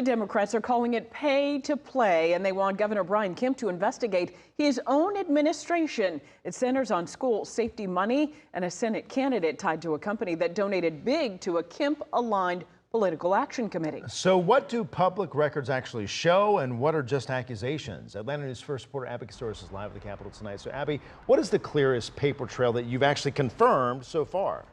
Democrats are calling it pay to play, and they want Governor Kemp to investigate his own administration. It centers on school safety money and a Senate candidate tied to a company that donated big to a Kemp-aligned political action committee. So what do public records actually show, and what are just accusations? Atlanta News First reporter Abby Castoris is live at the Capitol tonight. So Abby, what is the clearest paper trail that you've actually confirmed so far?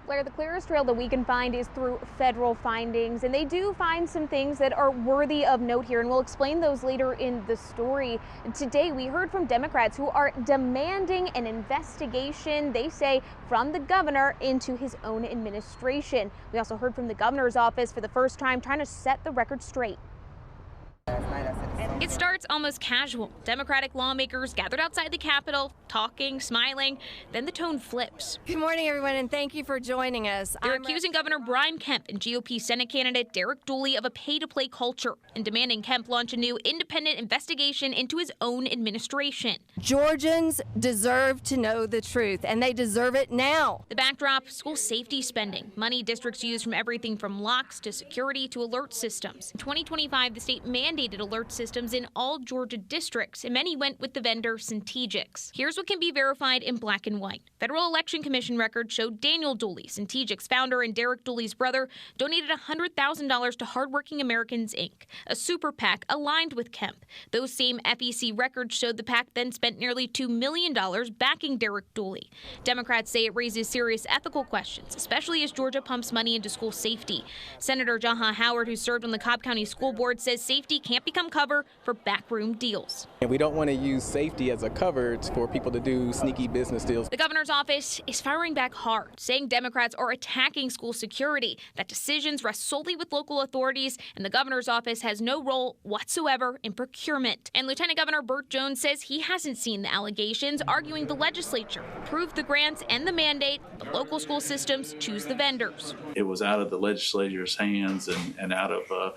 Blair, the clearest trail that we can find is through federal findings, and they do find some things that are worthy of note here, and we'll explain those later in the story. Today, we heard from Democrats who are demanding an investigation, they say, from the governor into his own administration. We also heard from the governor's office for the first time, trying to set the record straight. It starts almost casual. Democratic lawmakers gathered outside the Capitol, talking, smiling. Then the tone flips. Good morning, everyone, and thank you for joining us. They're accusing Governor Kemp and GOP Senate candidate Derek Dooley of a pay-to-play culture and demanding Kemp launch a new independent investigation into his own administration. Georgians deserve to know the truth, and they deserve it now. The backdrop, school safety spending. Money districts use from everything from locks to security to alert systems. In 2025, the state mandated alert systems in all Georgia districts, and many went with the vendor Centegix. Here's what can be verified in black and white. Federal Election Commission records showed Daniel Dooley, Centegix founder and Derek Dooley's brother, donated $100,000 to Hardworking Americans, Inc., a super PAC aligned with Kemp. Those same FEC records showed the PAC then spent nearly $2 million backing Derek Dooley. Democrats say it raises serious ethical questions, especially as Georgia pumps money into school safety. Senator Jaha Howard, who served on the Cobb County School Board, says safety can't become cover for backroom deals. And we don't want to use safety as a cover for people to do sneaky business deals. The governor's office is firing back hard, saying Democrats are attacking school security, that decisions rest solely with local authorities, and the governor's office has no role whatsoever in procurement. And Lieutenant Governor Burt Jones says he hasn't seen the allegations, arguing the legislature approved the grants and the mandate. The local school systems choose the vendors. It was out of the legislature's hands and out of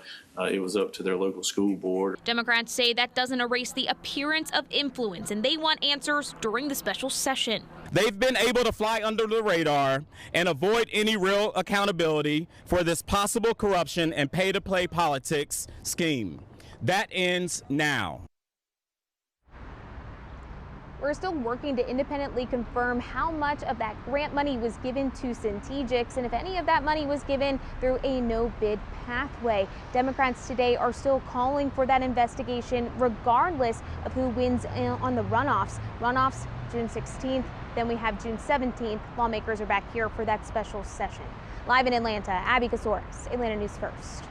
it was up to their local school board. Democrats say that doesn't erase the appearance of influence, and they want answers during the special session. They've been able to fly under the radar and avoid any real accountability for this possible corruption and pay-to-play politics scheme. That ends now. We're still working to independently confirm how much of that grant money was given to Centegix and if any of that money was given through a no-bid pathway. Democrats today are still calling for that investigation regardless of who wins on the runoffs. Runoffs June 16th, then we have June 17th. Lawmakers are back here for that special session. Live in Atlanta, Abby Castoris, Atlanta News First.